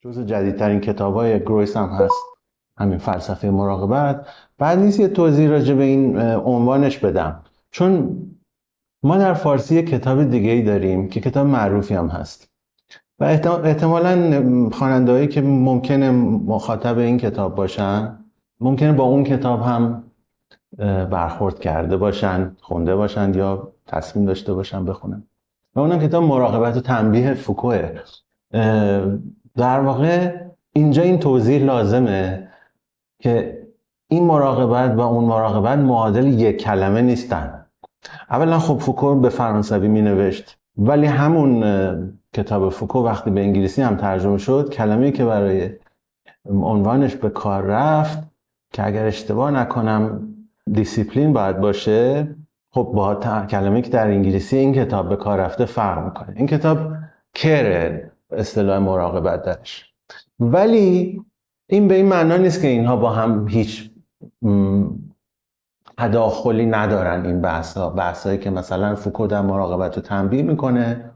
جزو جدیدترین کتاب‌های گرویس هم هست، همین فلسفه مراقبت. بعد نیست یه توضیح راجع به این عنوانش بدم، چون ما در فارسی یک کتاب دیگه‌ای داریم که کتاب معروفی هم هست و احتمالاً خواننده‌هایی که ممکنه مخاطب این کتاب باشن ممکنه با اون کتاب هم برخورد کرده باشن، خونده باشن یا تصمیم داشته باشن بخونن و اونم کتاب مراقبت و تنبیه فوکوه. در واقع اینجا این توضیح لازمه که این مراقبت و اون مراقبت معادل یک کلمه نیستن. اولا خب فوکو به فرانسوی می نوشت، ولی همون کتاب فوکو وقتی به انگلیسی هم ترجمه شد، کلمه‌ای که برای عنوانش به کار رفت که اگر اشتباه نکنم دیسیپلین باید باشه، خب با کلمه‌ای که در انگلیسی این کتاب به کار رفته فرق میکنه. این کتاب کره اصطلاح مراقبت درش، ولی این به این معنا نیست که اینها با هم هیچ تداخلی ندارن. این بحثایی که مثلا فوکو در مراقبت رو تنبیه میکنه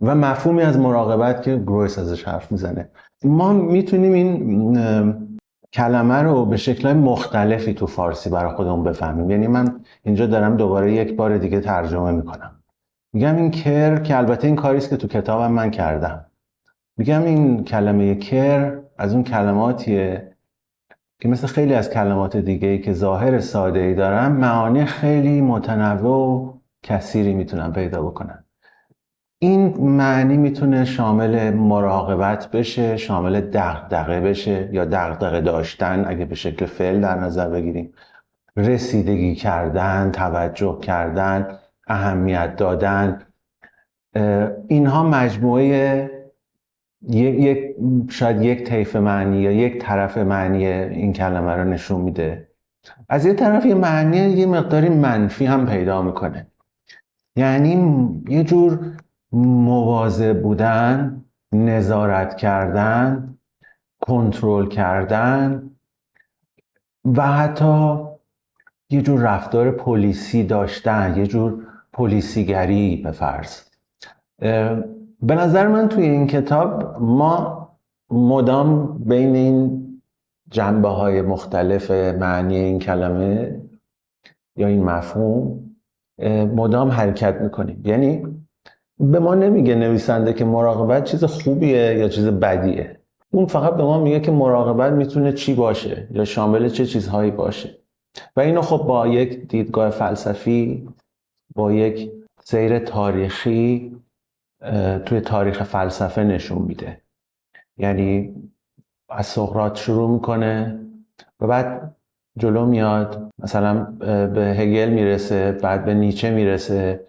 و مفهومی از مراقبت که گرویس ازش حرف میزنه، ما میتونیم این کلمه رو به شکل‌های مختلفی تو فارسی برای خودمون بفهمیم. یعنی من اینجا دارم دوباره یک بار دیگه ترجمه میکنم، میگم این کر، که البته این کاریست که تو کتابم من کردم، میگم این کلمه کر از اون کلماتیه که مثل خیلی از کلمات دیگه‌ای که ظاهر ساده‌ای دارن، معانی خیلی متنوع و کثیری میتونن پیدا بکنن. این معنی میتونه شامل مراقبت بشه، شامل دغدغه بشه یا دغدغه داشتن اگه به شکل فعل در نظر بگیریم، رسیدگی کردن، توجه کردن، اهمیت دادن. اینها مجموعه شاید یک طیف معنی یا یک طرف معنی این کلمه رو نشون میده. از یه طرف یه معنی یه مقداری منفی هم پیدا میکنه، یعنی یه جور مواظب بودن، نظارت کردن، کنترل کردن و حتی یه جور رفتار پلیسی داشتن، یه جور پلیسیگری به فرض. به نظر من توی این کتاب ما مدام بین این جنبه‌های مختلف معنی این کلمه یا این مفهوم مدام حرکت میکنیم. یعنی به ما نمیگه نویسنده که مراقبت چیز خوبیه یا چیز بدیه، اون فقط به ما میگه که مراقبت میتونه چی باشه یا شامل چه چیزهایی باشه و اینو خب با یک دیدگاه فلسفی، با یک سیر تاریخی توی تاریخ فلسفه نشون میده. یعنی از سقراط شروع میکنه و بعد جلو میاد، مثلا به هگل میرسه، بعد به نیچه میرسه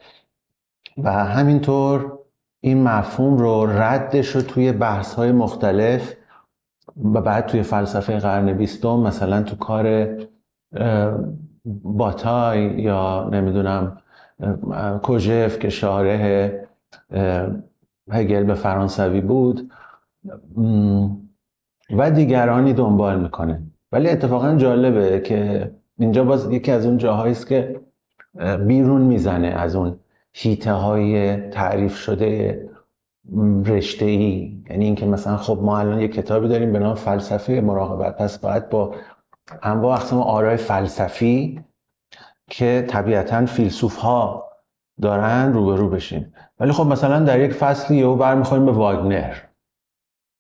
و همینطور این مفهوم رو ردش رو توی بحث‌های مختلف و بعد توی فلسفه قرن 20 مثلا تو کار باتای یا نمیدونم کوژف که شارح هگل به فرانسوی بود و دیگرانی دنبال میکنه. ولی اتفاقا جالبه که اینجا باز یکی از اون جاهایی است که بیرون میزنه از اون حیطه های تعریف شده رشته‌ای. یعنی اینکه مثلا خب ما الان یک کتابی داریم به نام فلسفه مراقبت، پس باید با انواع اقسام آراء فلسفی که طبیعتاً فیلسوف‌ها دارن روبرو بشیم. ولی خب مثلا در یک فصلی یهو برمیخوریم به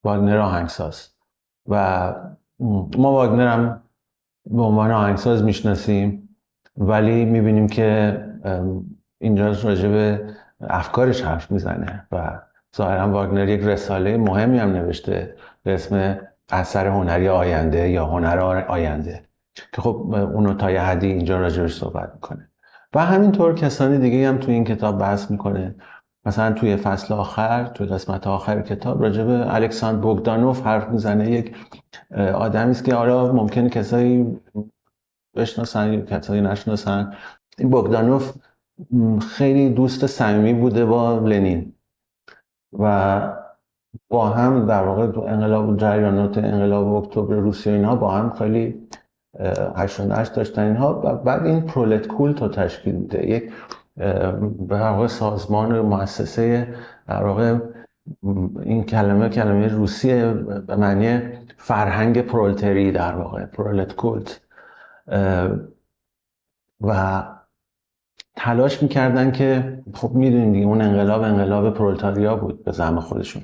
واگنر آهنگساز و ما واگنر هم به عنوان آهنگساز میشناسیم، ولی میبینیم که اینجا راجع به افکارش حرف میزنه و ظاهرا واگنر یک رساله مهمی هم نوشته به اسم اثر هنری آینده یا هنر آینده که خب اونو تا یه حدی اینجا راجعش صحبت میکنه و همینطور کسانی دیگه هم توی این کتاب بحث میکنه. مثلا توی فصل آخر، توی قسمت آخر کتاب راجع به الکساندر بوگدانوف حرف میزنه، یک آدمی است که حالا ممکنه کسایی بشناسن یا کسایی نشناسن. این بوگدانوف خیلی دوست صمیمی بوده با لنین و با هم در واقع تو جریانات انقلاب اکتبر روسیه اینها با هم خیلی هشت و نشت داشتن اینها و بعد این پرولت کولت رو تشکیل میده، یک به واقع سازمان مؤسسه در واقع این کلمه روسیه به معنی فرهنگ پرولتری، در واقع پرولت کولت، و تلاش میکردن که خب میدونید دیگه اون انقلاب پرولتاریا بود به زعم خودشون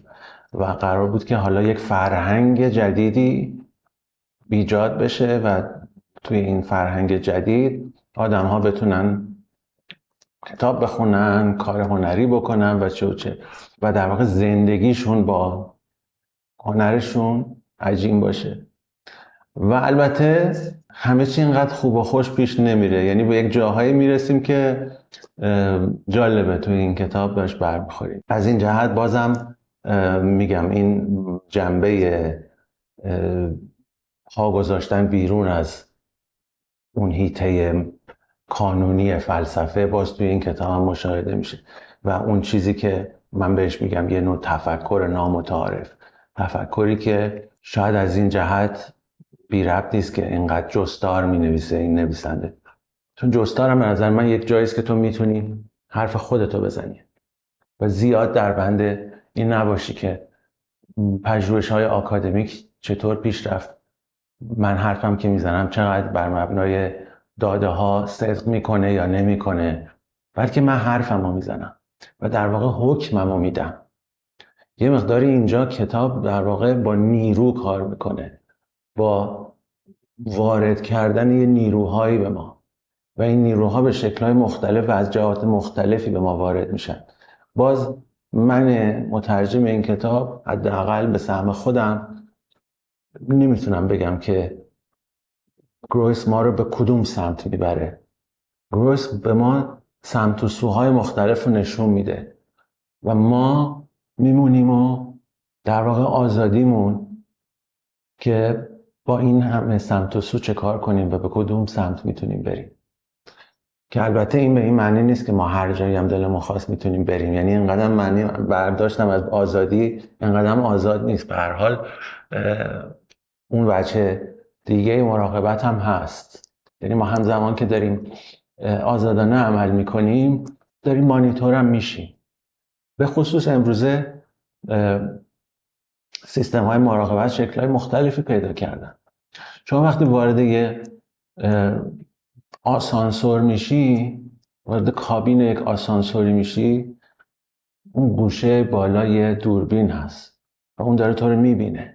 و قرار بود که حالا یک فرهنگ جدیدی ایجاد بشه و توی این فرهنگ جدید آدم ها بتونن کتاب بخونن، کار هنری بکنن و چه و چه، و در واقع زندگیشون با هنرشون عجین باشه. و البته همه چی اینقدر خوب و خوش پیش نمیره، یعنی به یک جاهایی میرسیم که جالبه توی این کتاب بهش برمیخوریم. از این جهت بازم میگم این جنبه ها گذاشتن بیرون از اون حیطه کانونی فلسفه باز توی این کتاب هم مشاهده میشه و اون چیزی که من بهش میگم یه نوع تفکر نامتعارف، تفکری که شاید از این جهت بی ربط نیست که اینقدر جستار می نویسه این نویسنده، چون جستار هم به نظر من یک جایی است که تو میتونی حرف خودتو بزنی و زیاد در بند این نباشی که پژوهش‌های آکادمیک چطور پیش رفت، من حرفم که میزنم چقدر بر مبنای داده ها صدق میکنه یا نمیکنه، بلکه من حرفمو میزنم و در واقع حکممو میدم. یه مقداری اینجا کتاب در واقع با نیرو کار میکنه، با وارد کردن یه نیروهایی به ما و این نیروها به شکل‌های مختلف و از جهات مختلفی به ما وارد میشن. باز من مترجم این کتاب حداقل به سهم خودم نمیتونم بگم که گرویس ما رو به کدوم سمت میبره. گرویس به ما سمت و سوهای مختلف رو نشون میده و ما میمونیم و در واقع آزادیمون که با این همه سمت و سو چه کار کنیم و به کدوم سمت میتونیم بریم، که البته این به این معنی نیست که ما هر جایی هم دلمون خواست میتونیم بریم، یعنی اینقدر معنی برداشتم از آزادی اینقدر آزاد نیست. به هر حال اون وجه دیگه مراقبت هم هست، یعنی ما همزمان که داریم آزادانه عمل میکنیم داریم مانیتور هم میشیم. به خصوص امروزه سیستم های مراقبت شکل های مختلفی پیدا کردن. شما وقتی وارد یه آسانسور میشی، وارد کابین یک آسانسوری میشی، اون گوشه بالا یه دوربین هست و اون داره تو رو میبینه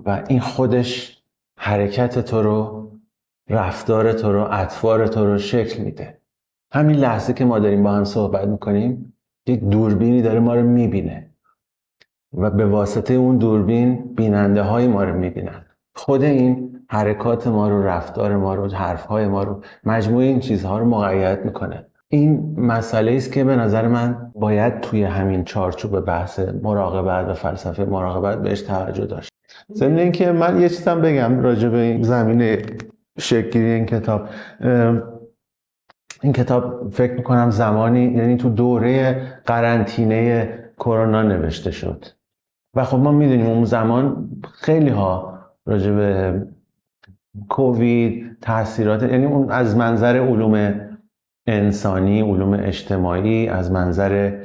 و این خودش حرکت تو رو، رفتار تو رو، اطوار تو رو شکل میده. همین لحظه که ما داریم با هم صحبت میکنیم یک دوربینی داره ما رو میبینه و به واسطه اون دوربین بیننده های ما رو میبینن. خود این حرکات ما رو، رفتار ما رو، حرفهای ما رو، مجموعه این چیزها رو مقید میکنه. این مسئله است که به نظر من باید توی همین چارچوب بحث مراقبت و فلسفه مراقبت بهش توجه داشت. ضمن اینکه من یه چیزم بگم راجع به این زمینه شکل‌گیری این کتاب. این کتاب فکر میکنم زمانی، یعنی تو دوره قرنطینه کرونا نوشته شد و خب ما میدونیم اون زمان خیلی ها راجع به کووید تاثیرات، یعنی اون از منظر علوم انسانی، علوم اجتماعی، از منظر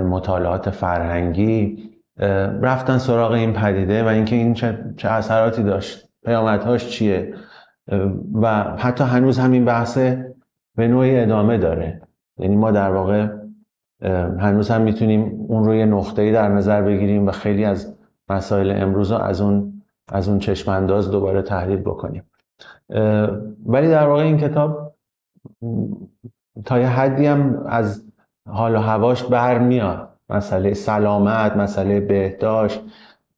مطالعات فرهنگی رفتن سراغ این پدیده و اینکه این چه اثراتی داشت، پیامدهاش چیه، و حتی هنوز همین بحث به نوعی ادامه داره. یعنی ما در واقع هنوز هم میتونیم اون رو یه نقطه‌ای در نظر بگیریم و خیلی از مسائل امروز رو از اون چشم انداز دوباره تحلیل بکنیم. ولی در واقع این کتاب تا یه حدی هم از حال و هواش برمیاد. مسئله سلامت، مسئله بهداشت،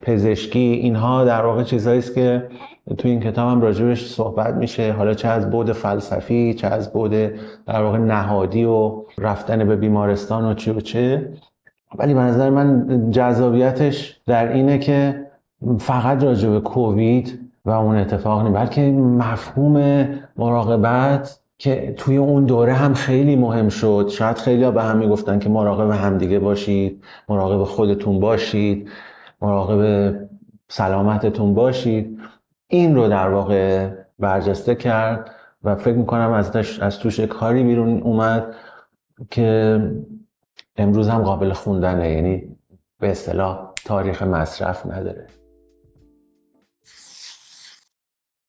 پزشکی، اینها در واقع چیزایی است که توی این کتاب هم راجبش صحبت میشه، حالا چه از بعد فلسفی، چه از بعد در واقع نهادی و رفتن به بیمارستان و چی و چه. ولی به نظر من جذابیتش در اینه که فقط راجب به کووید و اون اتفاق نیست، بلکه مفهوم مراقبت که توی اون دوره هم خیلی مهم شد. شاید خیلی ها به هم میگفتن که مراقب همدیگه باشید، مراقب خودتون باشید، مراقب سلامتتون باشید. این رو در واقع برجسته کرد و فکر میکنم از توش کاری بیرون اومد که امروز هم قابل خوندنه. یعنی به اصطلاح تاریخ مصرف نداره.